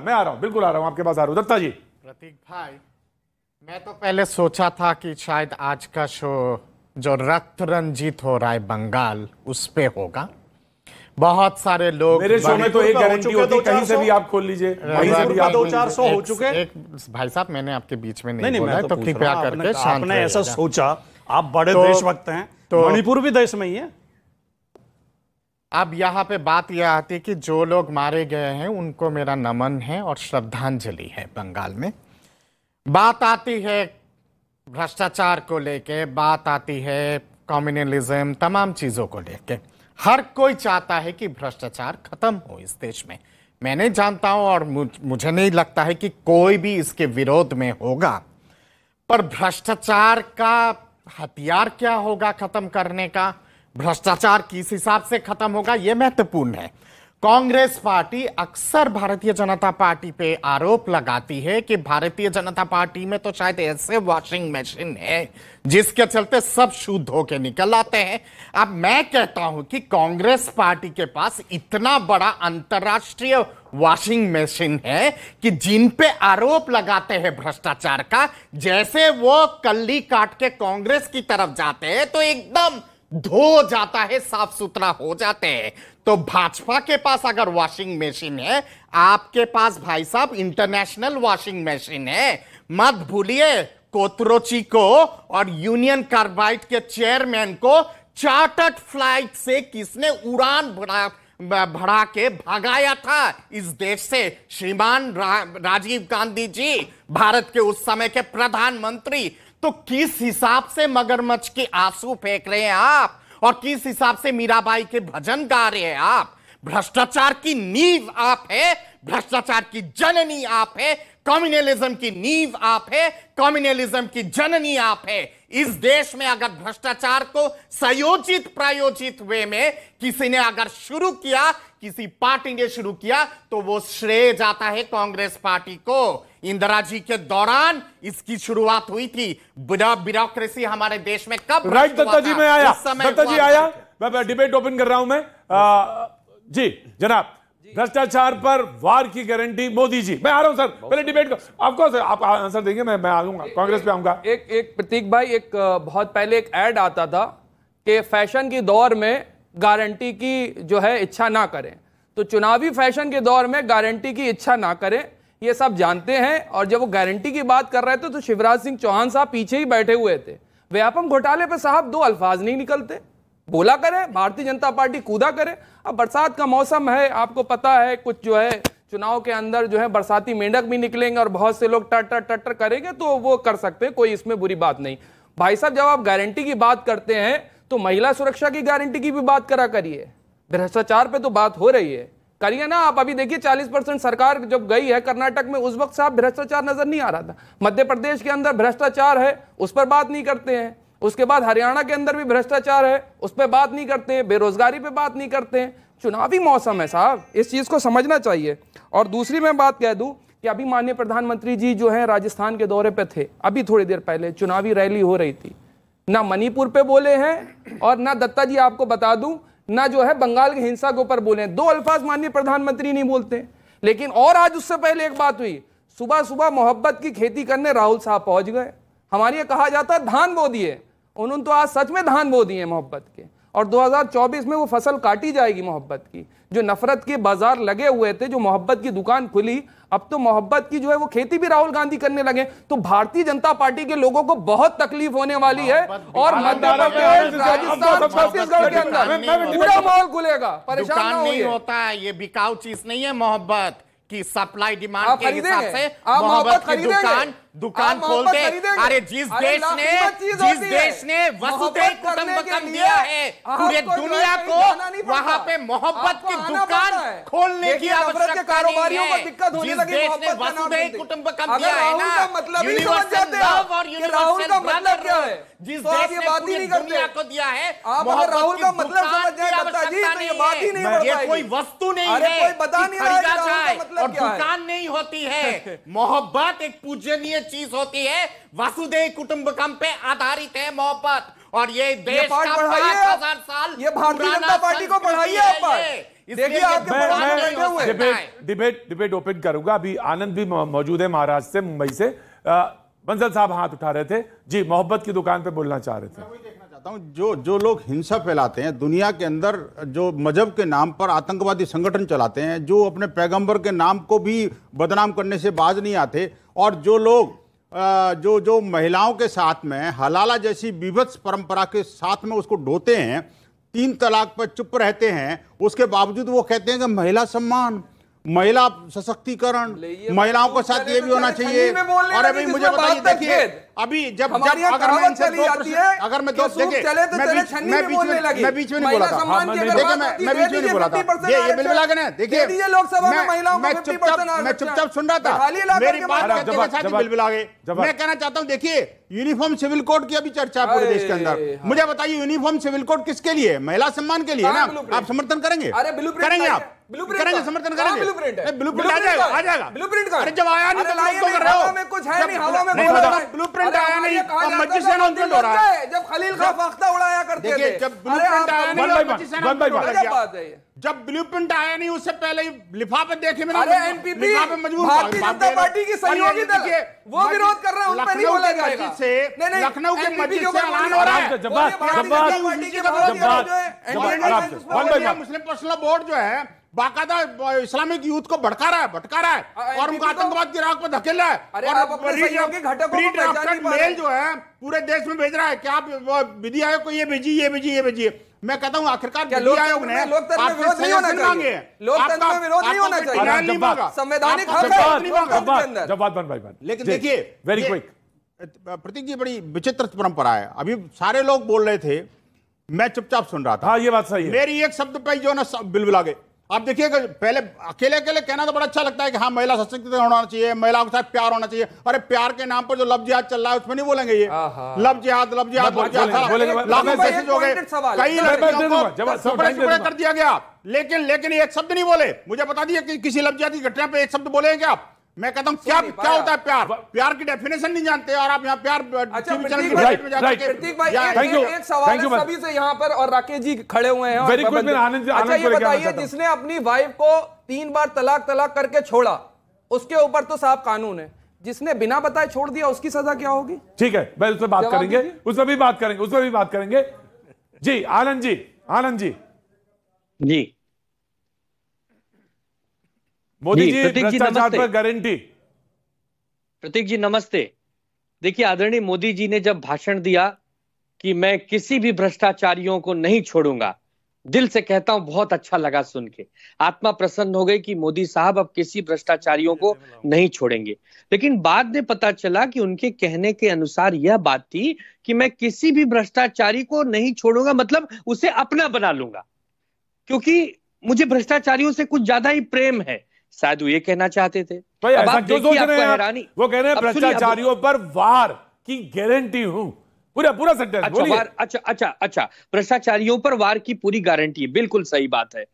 मैं आ रहा हूं, बिल्कुल आ रहा हूं, आपके पास आ रहा हूं। दत्ता जी। प्रतीक भाई, मैं तो पहले सोचा था कि शायद आज का शो जो रक्त रंजित हो रहा है बंगाल उस पे होगा। बहुत सारे लोग मेरे शो में तो एक गारंटी होती है, कहीं से भी आप खोल लीजिए, कहीं से भी आप 200-400 हो चुके। एक भाई साहब, मैंने आपके बीच में नहीं बोला, तो कृपया करके शांत आपने ऐसा रहिएगा। सोचा, आप बड़े देशभक्त हैं, मणिपुर भी देश में ही है। अब यहाँ पे बात यह आती है कि जो लोग मारे गए हैं उनको मेरा नमन है और श्रद्धांजलि है। बंगाल में बात आती है भ्रष्टाचार को लेके, बात आती है कम्युनलिज्म, तमाम चीजों को लेके। हर कोई चाहता है कि भ्रष्टाचार खत्म हो इस देश में। मैं नहीं जानता हूं और मुझे नहीं लगता है कि कोई भी इसके विरोध में होगा, पर भ्रष्टाचार का हथियार क्या होगा खत्म करने का, भ्रष्टाचार किस हिसाब से खत्म होगा, यह महत्वपूर्ण है। कांग्रेस पार्टी अक्सर भारतीय जनता पार्टी पे आरोप लगाती है कि भारतीय जनता पार्टी में तो शायद ऐसे वॉशिंग मशीन है जिसके चलते सब शुद्ध होके निकल आते हैं। अब मैं कहता हूं कि कांग्रेस पार्टी के पास इतना बड़ा अंतर्राष्ट्रीय वॉशिंग मशीन है कि जिन पे आरोप लगाते हैं भ्रष्टाचार का, जैसे वो कल्ली काट के कांग्रेस की तरफ जाते हैं तो एकदम धो जाता है, साफ सुथरा हो जाते हैं। तो भाजपा के पास अगर वॉशिंग मशीन है, आपके पास भाई साहब इंटरनेशनल वॉशिंग मशीन है। मत भूलिए कोतरोची को और यूनियन कार्बाइड के चेयरमैन को चार्टर्ड फ्लाइट से किसने उड़ान बढ़ा के भगाया था इस देश से? श्रीमान राजीव गांधी जी, भारत के उस समय के प्रधानमंत्री। तो किस हिसाब से मगरमच्छ के आंसू फेंक रहे हैं आप, और किस हिसाब से मीराबाई के भजन गा रहे हैं आप? भ्रष्टाचार की नींव आप है, भ्रष्टाचार की जननी आप है, कम्युनलिज्म की नींव आप है, कम्युनलिज्म की जननी आप है। इस देश में अगर भ्रष्टाचार को संयोजित प्रायोजित वे में किसी ने अगर शुरू किया, किसी पार्टी ने शुरू किया, तो वो श्रेय जाता है कांग्रेस पार्टी को। इंदिरा जी के दौरान इसकी शुरुआत हुई थी। ब्यूरोक्रेसी हमारे देश में कब राइट दत्ता जी, मैं आया, दत्ता जी आया, मैं डिबेट ओपन कर रहा हूं। मैं जी जनाब, भ्रष्टाचार पर वार की गारंटी मोदी जी। मैं आ रहा हूं सर, पहले डिबेट को आपको सर आप आंसर देंगे, मैं आऊंगा, कांग्रेस पे आऊंगा। एक प्रतीक भाई, एक बहुत पहले एक ऐड आता था कि फैशन के दौर में गारंटी की जो है इच्छा ना करें, तो चुनावी फैशन के दौर में गारंटी की इच्छा ना करें, ये सब जानते हैं। और जब वो गारंटी की बात कर रहे थे तो शिवराज सिंह चौहान साहब पीछे ही बैठे हुए थे। व्यापम घोटाले पे साहब दो अल्फाज नहीं निकलते, बोला करे भारतीय जनता पार्टी कूदा करे। अब बरसात का मौसम है, आपको पता है, कुछ जो है चुनाव के अंदर जो है बरसाती मेंढक भी निकलेंगे और बहुत से लोग टटर टटर करेंगे, तो वो कर सकते हैं, कोई इसमें बुरी बात नहीं। भाई साहब, जब आप गारंटी की बात करते हैं तो महिला सुरक्षा की गारंटी की भी बात करा करिए। भ्रष्टाचार पे तो बात हो रही है, करिए ना आप। अभी देखिए 40% सरकार जब गई है कर्नाटक में, उस वक्त साहब भ्रष्टाचार नजर नहीं आ रहा था। मध्य प्रदेश के अंदर भ्रष्टाचार है, उस पर बात नहीं करते हैं। उसके बाद हरियाणा के अंदर भी भ्रष्टाचार है, उस पर बात नहीं करते हैं। बेरोजगारी पे बात नहीं करते हैं। चुनावी मौसम है साहब, इस चीज को समझना चाहिए। और दूसरी मैं बात कह दूं कि अभी माननीय प्रधानमंत्री जी जो है राजस्थान के दौरे पे थे, अभी थोड़ी देर पहले चुनावी रैली हो रही थी, ना मणिपुर पे बोले हैं और ना दत्ता जी आपको बता दूं ना जो है बंगाल की हिंसा के ऊपर बोले। दो अल्फाज माननीय प्रधानमंत्री नहीं बोलते। लेकिन और आज उससे पहले एक बात हुई, सुबह सुबह मोहब्बत की खेती करने राहुल साहब पहुंच गए। हमारे यहाँ कहा जाता है धान बो दिए, उन्होंने तो आज सच में धान बो दिए मोहब्बत के। और 2024 में वो फसल काटी जाएगी मोहब्बत की। जो नफरत के बाजार लगे हुए थे, जो मोहब्बत की दुकान खुली, अब तो मोहब्बत की जो है वो खेती भी राहुल गांधी करने लगे। तो भारतीय जनता पार्टी के लोगों को बहुत तकलीफ होने वाली है। और मध्य प्रदेश, राजस्थान, छत्तीसगढ़ के अंदर पूरा माहौल खुलेगा, परेशान ना नहीं होता है। ये बिकाऊ चीज नहीं है मोहब्बत की, सप्लाई डिमांड के हिसाब से मोहब्बत की दुकान खोलते। अरे जिस देश ने वसुधैव कुटुंबकम दिया है पूरे दुनिया को, वहां पे मोहब्बत की दुकान खोलने की आवश्यकता नहीं है। जिस देश ने वसुधैव कुटुंबकम दिया है ना, यूनिवर्सल लव और यूनिवर्सल ब्रदरहुड, जिस देश ने पूरी दुनिया को दिया है, मोहब्बत की दुकान की आवश्यकता नहीं है। ये कोई वस्तु नहीं है खरीदा जाए और दुकान नहीं होती है। मोहब्बत एक पूजनीय चीज होती है, वसुधैव कुटुंबकम पे आधारित है मोहब्बत। और ये देश का 5000 साल ये भारतीय जनता पार्टी को पढ़ाइए आप। देखिए आपके डिबेट ओपन करूंगा। अभी आनंद भी मौजूद है महाराष्ट्र से, मुंबई से। बंसल साहब हाथ उठा रहे थे जी, मोहब्बत की दुकान पे बोलना चाह रहे थे। मैं वही देखना चाहता हूं, जो लोग हिंसा फैलाते हैं दुनिया के अंदर, जो मजहब के नाम पर आतंकवादी संगठन चलाते हैं, जो अपने पैगंबर के नाम को भी बदनाम करने से बाज नहीं आते, और जो लोग जो महिलाओं के साथ में हलाला जैसी विभत्स परंपरा के साथ में उसको ढोते हैं, 3 तलाक पर चुप रहते हैं, उसके बावजूद वो कहते हैं कि महिला सम्मान, महिला सशक्तिकरण, महिलाओं के साथ ये भी होना चाहिए। और अभी मुझे बताइए, देखिए अभी जब अगर मैं इनसे अगर मैं दोस्त देखिए मैं बीच में नहीं बोला था, देखिए मैं बीच में नहीं बोला था, ये बिल्कुल आगे ना, देखिए मैं चुपचाप सुन रहा था, मेरी बात कहते के साथ बिल्कुल आगे। मैं कहना चाहता हूं, देखिए यूनिफॉर्म सिविल कोड की अभी चर्चा है पूरे देश के अंदर। मुझे बताइए यूनिफॉर्म सिविल कोड किसके लिए? महिला सम्मान के लिए ना? आप समर्थन करेंगे? करेंगे आप? करेंगे, समर्थन करेंगे? ब्लूप्रिंट आ जाएगा, आ जाएगा ब्लूप्रिंट। अरे जब आया नहीं तो कर रहे हो, कुछ है नहीं, हवा में ब्लूप्रिंट आया नहीं, अब मस्जिद से अनाउंसमेंट हो रहा है। जब खलील खां फाख्ता उड़ाया करते थे, जब ब्लूप्रिंट आया नहीं, जब ब्लूप्रिंट आया नहीं उससे पहले ही लिफाफे देखे मैंने। अरे एनपीपी भारतीय जनता पार्टी की सहयोगी दल वो विरोध कर रहे हैं, उन पर नहीं बोला जाएगा। लखनऊ के मस्जिद से ऐलान हो रहा है, मुस्लिम पर्सनल बोर्ड जो है बाकायदा इस्लामिक यूथ को भटका रहा है और उनको आतंकवाद की राह पर धकेल रहा है। और मेल जो है पूरे देश में भेज रहा है कि आप विधि आयोग को ये भेजिए। मैं कहता हूं आखिरकार विधि आयोग ने लोकतंत्र में विरोध नहीं होना चाहिए, लोकतंत्र में विरोध नहीं होना चाहिए, संवैधानिक हक है अंदर। लेकिन देखिए वेरी क्विक, प्रतीक जी बड़ी विचित्र परंपरा है। अभी सारे लोग बोल रहे थे, मैं चुपचाप सुन रहा था। हाँ ये बात सही है। मेरी एक शब्द पे जो ना बिल्कुल आगे। आप देखिए पहले अकेले कहना तो बड़ा अच्छा लगता है कि हाँ महिला सशक्तिकरण होना चाहिए, महिलाओं के साथ प्यार होना चाहिए। अरे प्यार के नाम पर जो लव जिहाद चल रहा है उसमें नहीं बोलेंगे ये लव जिहाद लाखों मैसेज हो गए, कई लड़कियों को कर दिया गया, लेकिन एक शब्द नहीं बोले। मुझे बता दिए कि किसी लव जिहाद की घटना पे एक शब्द बोलेंगे आप? मैं कहता हूं क्या होता है प्यार की डेफिनेशन नहीं जानते और आप यहाँ प्यार एक सवाल है सभी से यहाँ पर, और राकेश जी खड़े हुए हैं। अच्छा ये बताइए, जिसने अपनी वाइफ को 3 बार तलाक करके छोड़ा, उसके ऊपर तो साफ कानून है, जिसने बिना बताए छोड़ दिया उसकी सजा क्या होगी? ठीक है, मैं उससे बात करेंगे, उसमें भी बात करेंगे। जी आनंद जी जी मोदी जी भ्रष्टाचार पर गारंटी। प्रतीक जी नमस्ते। देखिए आदरणीय मोदी जी ने जब भाषण दिया कि मैं किसी भी भ्रष्टाचारियों को नहीं छोड़ूंगा, दिल से कहता हूं बहुत अच्छा लगा सुन के, आत्मा प्रसन्न हो गई कि मोदी साहब अब किसी भ्रष्टाचारियों को नहीं छोड़ेंगे। लेकिन बाद में पता चला कि उनके कहने के अनुसार यह बात थी कि मैं किसी भी भ्रष्टाचारी को नहीं छोड़ूंगा, मतलब उसे अपना बना लूंगा, क्योंकि मुझे भ्रष्टाचारियों से कुछ ज्यादा ही प्रेम है, शायद वो ये कहना चाहते थे। भाई ऐसा क्यों सोच रहे हैं आप? वो कह रहे हैं भ्रष्टाचारियों पर वार की गारंटी हूं, पूरा सेंटेंस बोलिए। अच्छा, भ्रष्टाचारियों पर वार की पूरी गारंटी है, बिल्कुल सही बात है।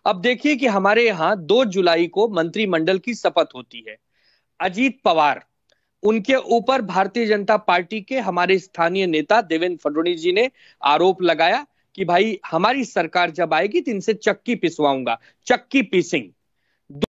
अब देखिए कि हमारे यहाँ 2 जुलाई को मंत्रिमंडल की शपथ होती है। अजीत पवार, उनके ऊपर भारतीय जनता पार्टी के हमारे स्थानीय नेता देवेंद्र फडणवीस जी ने आरोप लगाया कि भाई हमारी सरकार जब आएगी तो इनसे चक्की पिसवाऊंगा, चक्की पीसिंग।